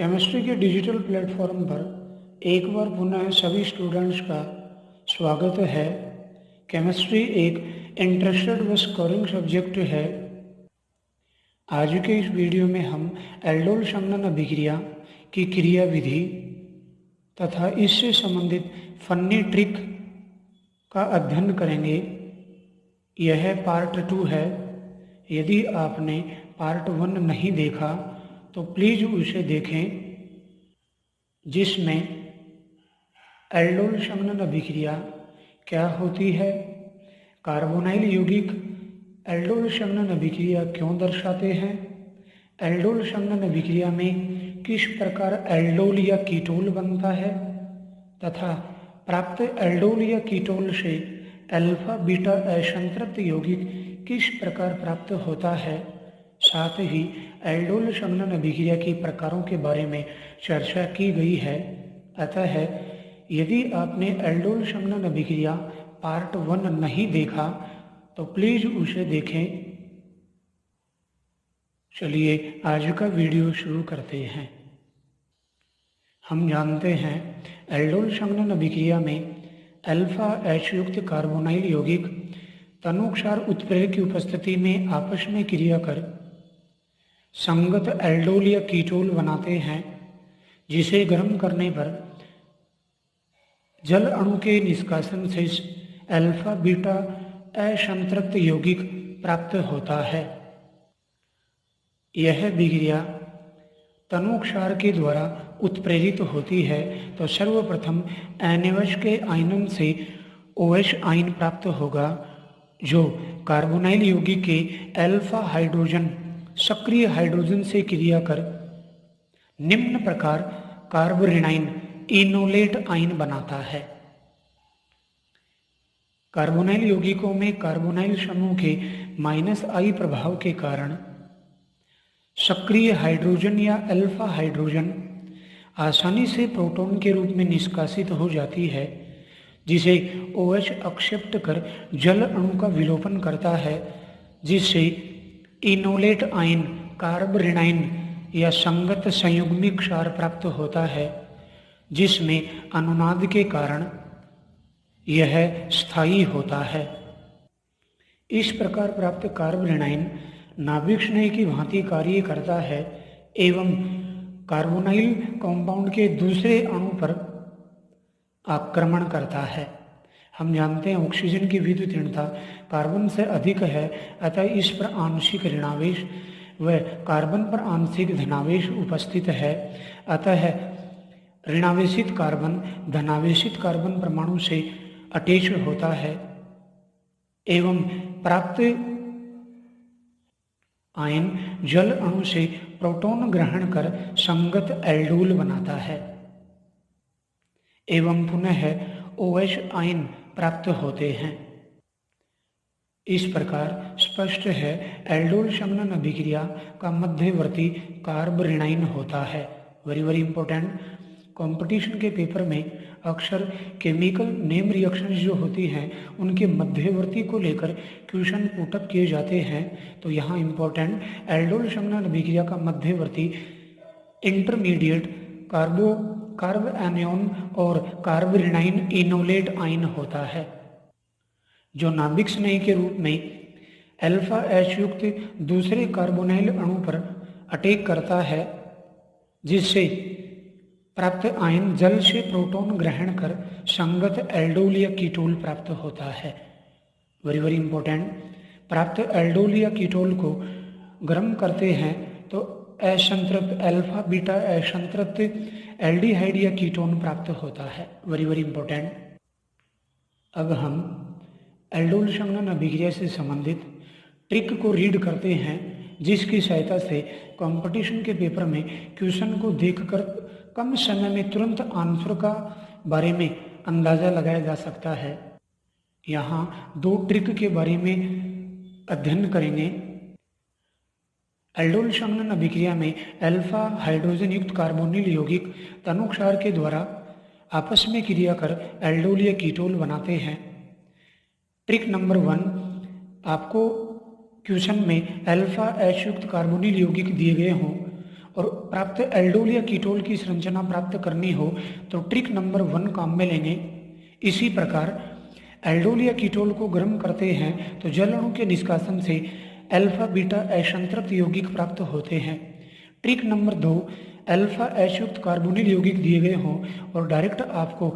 Chemistry के digital platform पर एक बार पुनः सभी स्टूडेंट्स का स्वागत है। केमिस्ट्री एक इंटरेस्टेड व स्कोरिंग सब्जेक्ट है। आज के इस वीडियो में हम एल्डोल संघनन अभिक्रिया की क्रिया विधि तथा इससे संबंधित फनी ट्रिक का अध्ययन करेंगे। यह पार्ट 2 है। यदि आपने पार्ट 1 नहीं देखा तो प्लीज़ उसे देखें, जिसमें एल्डोल संघनन अभिक्रिया क्या होती है, कार्बोनाइल यौगिक एल्डोल संघनन अभिक्रिया क्यों दर्शाते हैं, एल्डोल संघनन अभिक्रिया में किस प्रकार एल्डोल या कीटोल बनता है तथा प्राप्त एल्डोल या कीटोल से अल्फा बीटा असंतृप्त यौगिक किस प्रकार प्राप्त होता है। साथ ही एल्डोल संघनन अभिक्रिया के प्रकारों के बारे में चर्चा की गई है। अतः यदि आपने एल्डोल संघनन अभिक्रिया पार्ट 1 नहीं देखा तो प्लीज़ उसे देखें। चलिए आज का वीडियो शुरू करते हैं। हम जानते हैं एल्डोल संघनन अभिक्रिया में अल्फा H युक्त कार्बोनाइल यौगिक तदनुसार उत्प्रेरक की उपस्थिति में आपस में क्रिया कर संगत एल्डोल या कीटोल बनाते हैं, जिसे गर्म करने पर जल अणु के निष्कासन से अल्फा बीटा असंतृप्त यौगिक प्राप्त होता है। यह अभिक्रिया तदनुसार के द्वारा उत्प्रेरित होती है तो सर्वप्रथम NaOH के आयनन से OH आयन प्राप्त होगा, जो कार्बोनाइल यौगिक के अल्फा हाइड्रोजन सक्रिय हाइड्रोजन से क्रिया कर निम्न प्रकार कार्बोरेनाइन इनोलेट आयन बनाता है। कार्बोनाइल यौगिकों में कार्बोनाइल समूह के -I प्रभाव के कारण सक्रिय हाइड्रोजन या अल्फा हाइड्रोजन आसानी से प्रोटॉन के रूप में निष्कासित हो जाती है, जिसे OH एक्सेप्ट कर जल अणु का विलोपन करता है, जिससे इनोलेट आयन कार्बोरेनाइन या संगत संयुग्मिक क्षार प्राप्त होता है, जिसमें अनुनाद के कारण यह स्थायी होता है। इस प्रकार प्राप्त कार्बोरेनाइन नाभिक स्नेह की भांति कार्य करता है एवं कार्बोनाइल कंपाउंड के दूसरे अणु पर आक्रमण करता है। हम जानते हैं ऑक्सीजन की विद्युत ऋणता कार्बन से अधिक है, अतः इस पर आंशिक ऋणावेश व कार्बन पर आंशिक धनावेश उपस्थित है। अतः ऋणावेशित कार्बन धनावेशित कार्बन परमाणु से अटैच होता है एवं प्राप्त आयन जल अणु से प्रोटॉन ग्रहण कर संगत एल्डोल बनाता है एवं पुनः OH आयन प्राप्त होते हैं। इस प्रकार स्पष्ट है एल्डोल संघनन अभिक्रिया का मध्यवर्ती कार्बोरेनाइन होता है। Very important. कंपटीशन के पेपर में अक्सर केमिकल नेम रिएक्शंस जो होती हैं उनके मध्यवर्ती को लेकर क्वेश्चन पुटअप किए जाते हैं। तो यहाँ इंपॉर्टेंट एल्डोल संघनन अभिक्रिया का मध्यवर्ती इंटरमीडिएट कार्ब एनियन और कार्बोरेनाइन इनोलेट आयन होता है, जो नाभिक स्नेह के रूप में अल्फा H युक्त दूसरे कार्बोनाइल अणु पर अटैक करता है, जिससे प्राप्त आयन जल से प्रोटॉन ग्रहण कर संगत एल्डोल या कीटोल प्राप्त होता है। Very important. प्राप्त एल्डोल या कीटोल को गर्म करते हैं तो असंतृप्त अल्फा बीटा असंतृप्त एल्डिहाइड या कीटोन प्राप्त होता है। Very important. अब हम एल्डोल संघनन अभिक्रिया से संबंधित ट्रिक को रीड करते हैं, जिसकी सहायता से कंपटीशन के पेपर में क्वेश्चन को देखकर कम समय में तुरंत आंसर का बारे में अंदाज़ा लगाया जा सकता है। यहाँ 2 ट्रिक के बारे में अध्ययन करेंगे। एल्डोल संघनन अभिक्रिया में अल्फा हाइड्रोजन युक्त कार्बोनिल यौगिक तदनुसार के द्वारा आपस में क्रिया कर एल्डोल या कीटोल बनाते हैं। ट्रिक नंबर 1, आपको क्वेश्चन में अल्फा H युक्त कार्बोनिल यौगिक दिए गए हों और प्राप्त एल्डोल या कीटोल की संरचना प्राप्त करनी हो तो ट्रिक नंबर 1 काम में लेंगे। इसी प्रकार एल्डोल या कीटोल को गर्म करते हैं तो जल अणु के निष्कासन से अल्फा बीटा असंतृप्त यौगिक प्राप्त होते हैं। ट्रिक नंबर 2, अल्फा एच युक्त कार्बोनिल यौगिक दिए गए हों और डायरेक्ट आपको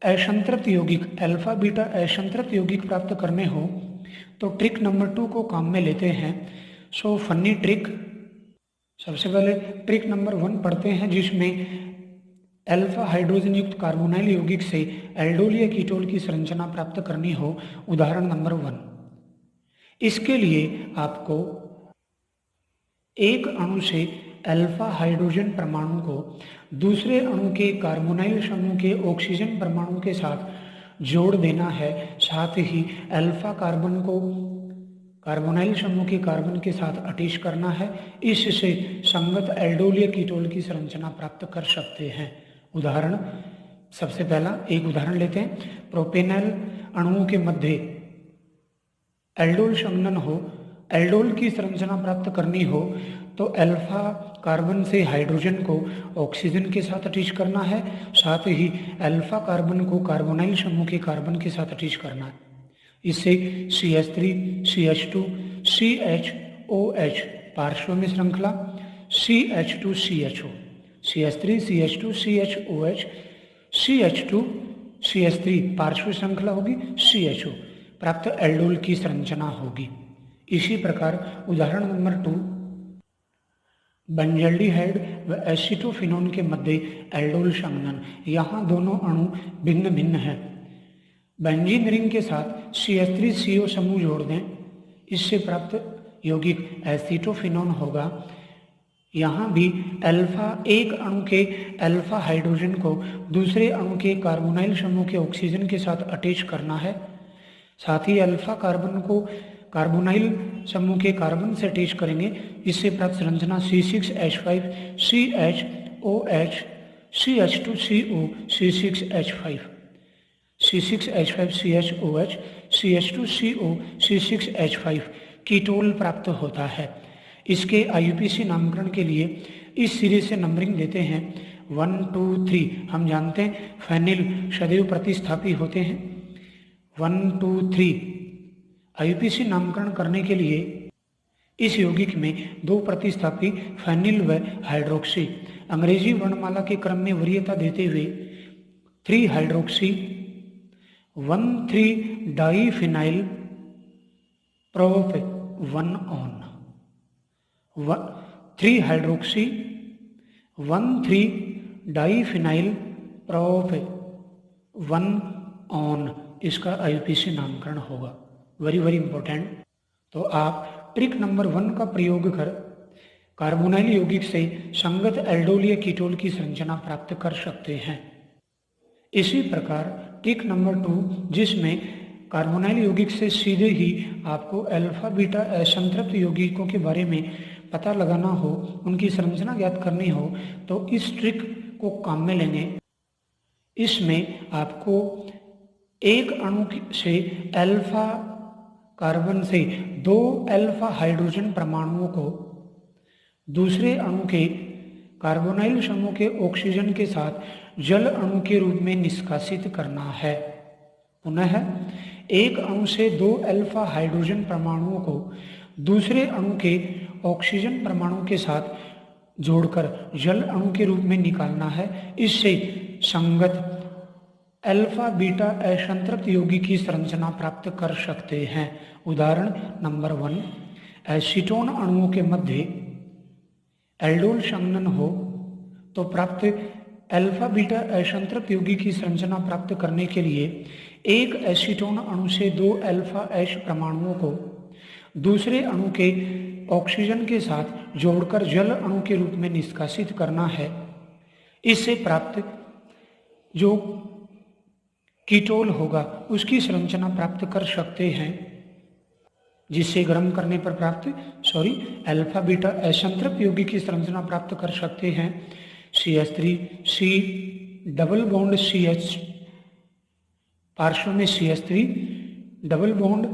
असंतृप्त यौगिक अल्फा बीटा असंतृप्त यौगिक प्राप्त करने हो तो ट्रिक नंबर 2 को काम में लेते हैं। So funny trick. सबसे पहले ट्रिक नंबर 1 पढ़ते हैं, जिसमें अल्फा हाइड्रोजन युक्त कार्बोनाइल यौगिक से एल्डोल या कीटोल की संरचना प्राप्त करनी हो। उदाहरण नंबर 1, इसके लिए आपको एक अणु से अल्फा हाइड्रोजन परमाणु को दूसरे अणु के कार्बोनाइल समूह के ऑक्सीजन परमाणु के साथ जोड़ देना है। साथ ही अल्फा कार्बन को कार्बोनाइल समूह के कार्बन के साथ अटैच करना है। इससे संगत एल्डोल या कीटोल की संरचना प्राप्त कर सकते हैं। उदाहरण, सबसे पहला एक उदाहरण लेते हैं। प्रोपेनॉल अणुओं के मध्य एल्डोल संघनन हो, एल्डोल की संरचना प्राप्त करनी हो तो अल्फा कार्बन से हाइड्रोजन को ऑक्सीजन के साथ अटैच करना है। साथ ही अल्फा कार्बन को कार्बोनाइल समूह के कार्बन के साथ अटैच करना है। इससे CH3 CH2 CHOH पार्श्व में श्रृंखला CH2 CHO CH3 CH2 CHOH CH2 CH3 पार्श्व श्रृंखला होगी CHO प्राप्त एल्डोल की संरचना होगी। इसी प्रकार उदाहरण नंबर 2, बेंजल्डिहाइड व एसिटोफिनोन के मध्य एल्डोल संघनन। यहाँ दोनों अणु भिन्न भिन्न हैं। बेंजीन रिंग के साथ CH3CO समूह जोड़ दें, इससे प्राप्त यौगिक एसिटोफिनोन होगा। यहाँ भी अल्फा एक अणु के अल्फा हाइड्रोजन को दूसरे अणु के कार्बोनाइल समूह के ऑक्सीजन के साथ अटैच करना है। साथ ही अल्फा कार्बन को कार्बोनाइल समूह के कार्बन से अटैच करेंगे। इससे प्राप्त संरचना C6H5 CHOH CH2CO C6H5 C6H5 CHOH CH2CO C6H5 ketol प्राप्त होता है। इसके IUPAC नामकरण के लिए इस सीरीज से नंबरिंग देते हैं 1 2 3। हम जानते हैं फेनिल सदैव प्रतिस्थापी होते हैं। 1 2 3 IUPAC नामकरण करने के लिए इस यौगिक में 2 प्रतिस्थापी फेनिल व हाइड्रोक्सी अंग्रेजी वर्णमाला के क्रम में वरीयता देते हुए 3 hydroxy 1,3 diphenyl prop 1 on 3 hydroxy 1,3 diphenyl prop 1 on इसका IUPAC नामकरण होगा। Very very important. तो आप ट्रिक नंबर 1 का प्रयोग कर कार्बोनाइल यौगिक से संगत एल्डोल या कीटोल की संरचना प्राप्त कर सकते हैं। इसी प्रकार ट्रिक नंबर 2, जिसमें कार्बोनाइल यौगिक से सीधे ही आपको अल्फा बीटा असंतृप्त यौगिकों के बारे में पता लगाना हो, उनकी संरचना ज्ञात करनी हो, तो इस ट्रिक को काम में लेंगे। इसमें आपको एक अणु से अल्फा कार्बन से 2 अल्फा हाइड्रोजन परमाणुओं को दूसरे अणु के कार्बोनाइल समूह के ऑक्सीजन के साथ जल अणु के रूप में निष्कासित करना है। पुनः एक अणु से 2 अल्फा हाइड्रोजन परमाणुओं को दूसरे अणु के ऑक्सीजन परमाणु के साथ जोड़कर जल अणु के रूप में निकालना है। इससे संगत अल्फा बीटा असंतृप्त यौगिक की संरचना प्राप्त कर सकते हैं। उदाहरण नंबर 1, एसीटोन अणुओं के मध्य एल्डोल संघनन हो तो प्राप्त अल्फा बीटा असंतृप्त यौगिक की संरचना प्राप्त करने के लिए एक एसीटोन अणु से 2 अल्फा एच परमाणुओं को दूसरे अणु के ऑक्सीजन के साथ जोड़कर जल अणु के रूप में निष्कासित करना है। इससे प्राप्त जो कीटोल होगा उसकी संरचना प्राप्त कर सकते हैं, जिससे गर्म करने पर प्राप्त अल्फा बीटा असंतृप्त यौगिक की संरचना प्राप्त कर सकते हैं। CH3 C double bond CH पार्श्व में CH3 double bond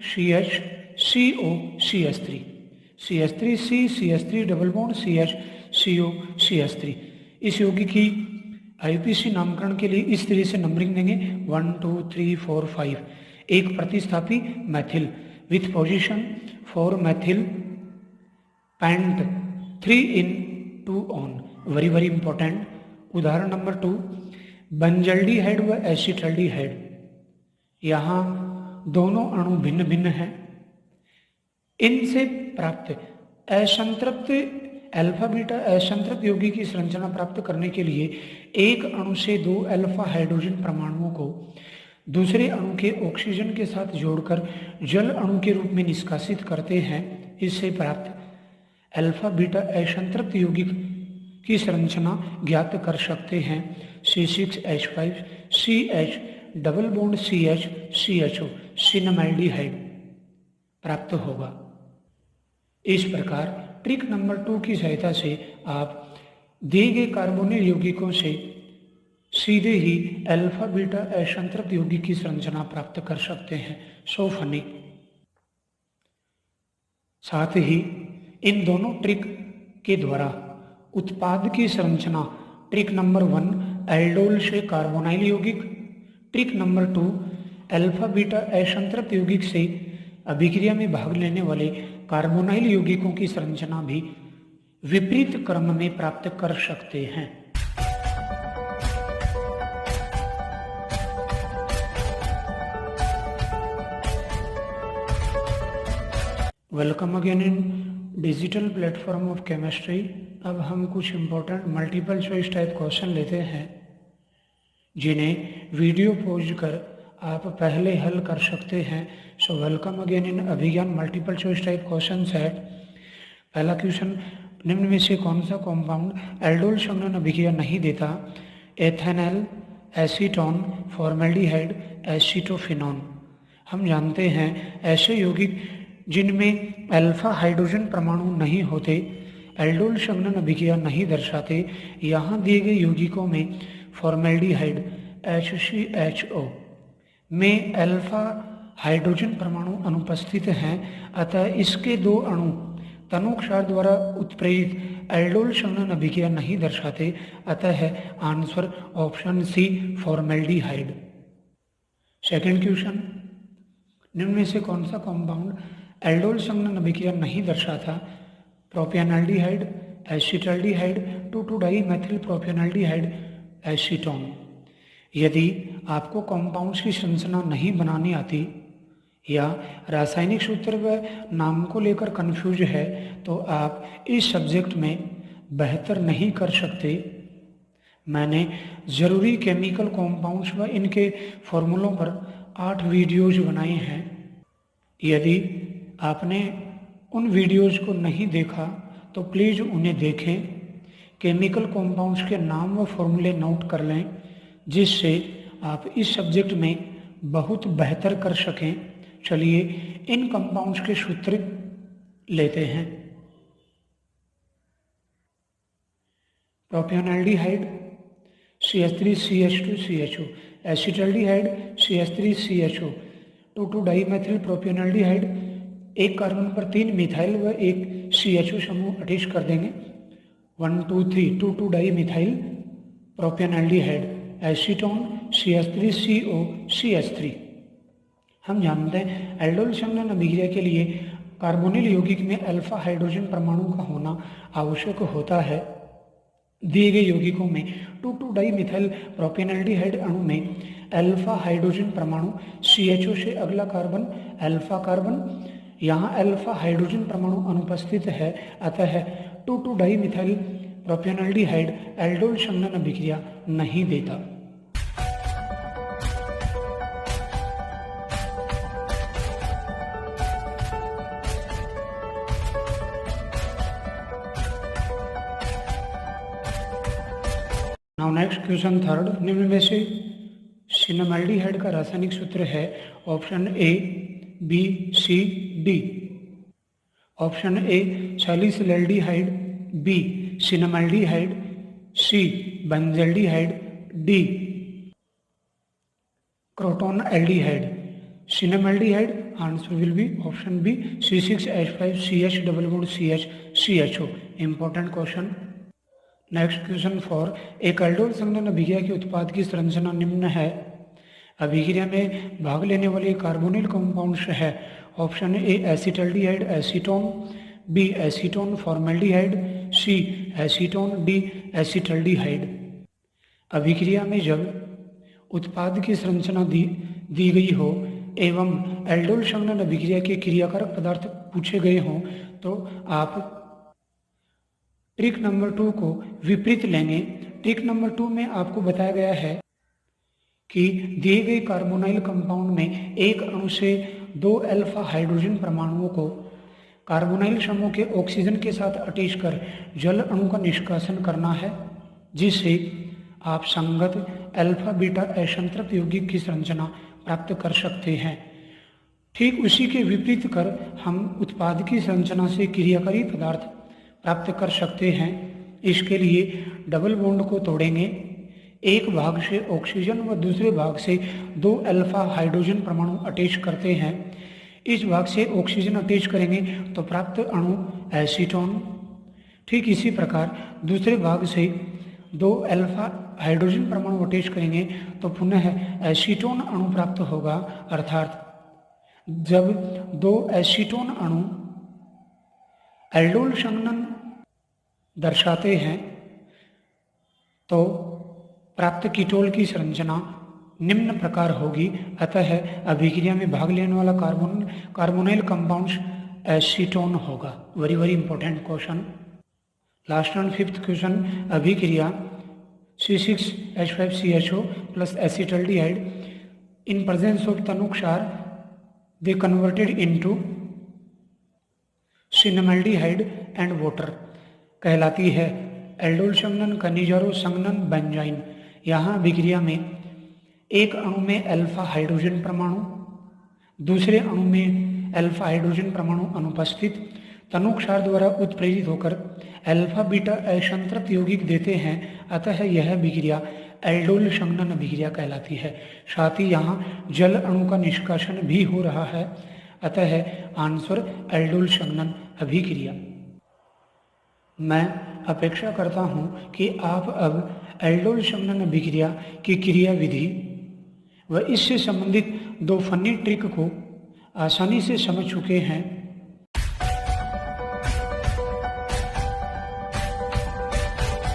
CH CO CH3 CH3 C CH3 double bond CH COCH3। इस यौगिक की IUPAC नामकरण के लिए इस तरह से नंबरिंग देंगे 1 2 3 4 5। एक प्रतिस्थापी methyl with position 4 methyl pent 3 in 2 on, very very important. उदाहरण नंबर 2, बेंजल्डिहाइड व एसिटल्डिहाइड। यहाँ दोनों अणु भिन्न भिन्न हैं। इनसे प्राप्त असंतृप्त अल्फा बीटा असंतृप्त यौगिक की संरचना प्राप्त करने के लिए एक अणु से 2 अल्फा हाइड्रोजन परमाणुओं को दूसरे अणु के ऑक्सीजन के साथ जोड़कर जल अणु के रूप में निष्कासित करते हैं। इससे प्राप्त अल्फा बीटा असंतृप्त यौगिक की संरचना ज्ञात कर सकते हैं। C6H5 CH double bond CH CHO सिनेमाइल्डिहाइड प्राप्त होगा। इस प्रकार ट्रिक नंबर 2 की सहायता से आप दिए गए कार्बोनिल यौगिकों से सीधे ही अल्फा बीटा असंतृप्त यौगिक की संरचना प्राप्त कर सकते हैं। So funny. साथ ही इन दोनों ट्रिक के द्वारा उत्पाद की संरचना ट्रिक नंबर 1 एल्डोल से कार्बोनाइल यौगिक, ट्रिक नंबर 2 अल्फा बीटा असंतृप्त यौगिक से अभिक्रिया में भाग लेने वाले कार्बोनाइल यौगिकों की संरचना भी विपरीत क्रम में प्राप्त कर सकते हैं। Welcome again in digital platform of chemistry. अब हम कुछ important multiple choice type question लेते हैं जिन्हें वीडियो पॉज कर आप पहले हल कर सकते हैं। So welcome again in Abhigyan multiple choice type question set. पहला क्वेश्चन, निम्न में से कौन सा कंपाउंड एल्डोल संघनन अभिक्रिया नहीं देता? Ethanol, acetone, formaldehyde, acetophenone. हम जानते हैं ऐसे यौगिक जिनमें अल्फा हाइड्रोजन परमाणु नहीं होते एल्डोल संघनन अभिक्रिया नहीं दर्शाते। यहाँ दिए गए यौगिकों में फॉर्मेल्डिहाइड HCHO में अल्फा हाइड्रोजन परमाणु अनुपस्थित हैं, अतः इसके 2 अणु तनोक्षार द्वारा उत्प्रेरित एल्डोल संघनन अभिक्रिया नहीं दर्शाते, अतः है answer option C formaldehyde. Second question, निम्न में से कौन सा कंपाउंड एल्डोल संघनन अभिक्रिया नहीं दर्शाता? प्रोपियानल्डिहाइड, एसिटल्डिहाइड, 2,2-डाइमेथिल प्रोपियानल्डिहाइड, एसीटोन। यदि आपको कंपाउंड्स की संरचना नहीं बनानी आती या रासायनिक सूत्र व नाम को लेकर कंफ्यूज है तो आप इस सब्जेक्ट में बेहतर नहीं कर सकते। मैंने ज़रूरी केमिकल कंपाउंड्स व इनके फॉर्मूलों पर 8 वीडियोज़ बनाए हैं। यदि आपने उन वीडियोज़ को नहीं देखा तो प्लीज़ उन्हें देखें। केमिकल कंपाउंड्स के नाम व फॉर्मूले नोट कर लें जिससे आप इस सब्जेक्ट में बहुत बेहतर कर सकें। चलिए इन कंपाउंड्स के सूत्र लेते हैं। प्रोपियानल्डिहाइड CH3CH2CHO, एसिटल्डिहाइड CH3CHO, 2,2-डाइमेथिल प्रोपियानल्डिहाइड, एक कार्बन पर 3 मिथाइल व एक CHO समूह अटैच कर देंगे। 1 2 3 2,2-डाइमिथाइल प्रोपियानल्डिहाइड, एसीटोन CH3COCH3। हम जानते हैं एल्डोल संघनन अभिक्रिया के लिए कार्बोनिल यौगिक में अल्फा हाइड्रोजन परमाणु का होना आवश्यक होता है। दिए गए यौगिकों में 2,2-डाइमिथाइल प्रोपियानल्डिहाइड अणु में अल्फा हाइड्रोजन परमाणु, CHO से अगला कार्बन अल्फा कार्बन, यहाँ अल्फा हाइड्रोजन परमाणु अनुपस्थित है, अतः 2,2-डाइमिथाइल प्रोपियानल्डिहाइड एल्डोल संघनन अभिक्रिया नहीं देता। नाउ नेक्स्ट क्वेश्चन थर्ड, निम्न में से सिनेमाल्डिहाइड का रासायनिक सूत्र है option A B C D. Option A salicylaldehyde, B cinnamaldehyde, C benzaldehyde, D croton aldehyde. Cinnamaldehyde answer will be option B C6H5 CH double bond CH CHO। Important question. Next question for एक aldol संघनन अभिक्रिया के उत्पाद की संरचना निम्न है। अभिक्रिया में भाग लेने वाले कार्बोनिल कंपाउंड्स है। Option A acetaldehyde acetone, B acetone formaldehyde, C acetone, D acetaldehyde. अभिक्रिया में जब उत्पाद की संरचना दी गई हो एवं एल्डोल संघनन अभिक्रिया के क्रियाकारक पदार्थ पूछे गए हों तो आप ट्रिक नंबर 2 को विपरीत लेंगे। ट्रिक नंबर 2 में आपको बताया गया है कि दिए गए कार्बोनाइल कंपाउंड में एक अणु से 2 अल्फा हाइड्रोजन परमाणुओं को कार्बोनाइल समूह के ऑक्सीजन के साथ अटैच कर जल अणु का निष्कासन करना है, जिससे आप संगत अल्फा बीटा असंतृप्त यौगिक की संरचना प्राप्त कर सकते हैं। ठीक उसी के विपरीत कर हम उत्पाद की संरचना से क्रियाकारी पदार्थ प्राप्त कर सकते हैं। इसके लिए डबल बॉन्ड को तोड़ेंगे। एक भाग से ऑक्सीजन व दूसरे भाग से 2 अल्फा हाइड्रोजन परमाणु अटैच करते हैं। इस भाग से ऑक्सीजन अटैच करेंगे तो प्राप्त अणु एसीटोन। ठीक इसी प्रकार दूसरे भाग से 2 अल्फा हाइड्रोजन परमाणु अटैच करेंगे तो पुनः एसीटोन अणु प्राप्त होगा। अर्थात जब 2 एसीटोन अणु एल्डोल संघनन दर्शाते हैं तो प्राप्त कीटोल की संरचना निम्न प्रकार होगी। अतः अभिक्रिया में भाग लेने वाला कार्बोनाइल कंपाउंड्स एसीटोन होगा। Very important question. Last and 5th question, अभिक्रिया C6H5CHO plus acetaldehyde in presence of तनु क्षार they converted into cinnamaldehyde and water कहलाती है। एल्डोल संघनन खनिजारो संघनन बेंजाइन। यहाँ अभिक्रिया में एक अणु में अल्फा हाइड्रोजन परमाणु, दूसरे अणु में अल्फा हाइड्रोजन परमाणु अनुपस्थित तनु क्षार द्वारा उत्प्रेरित होकर अल्फा बीटा असंतृप्त यौगिक देते हैं। अतः यह अभिक्रिया एल्डोल संघनन अभिक्रिया कहलाती है। साथ ही यहाँ जल अणु का निष्कासन भी हो रहा है। अतः आंसर एल्डोल संघनन अभिक्रिया। मैं अपेक्षा करता हूँ कि आप अब एल्डोल संघनन अभिक्रिया की क्रिया विधि व इससे संबंधित 2 फनी ट्रिक को आसानी से समझ चुके हैं।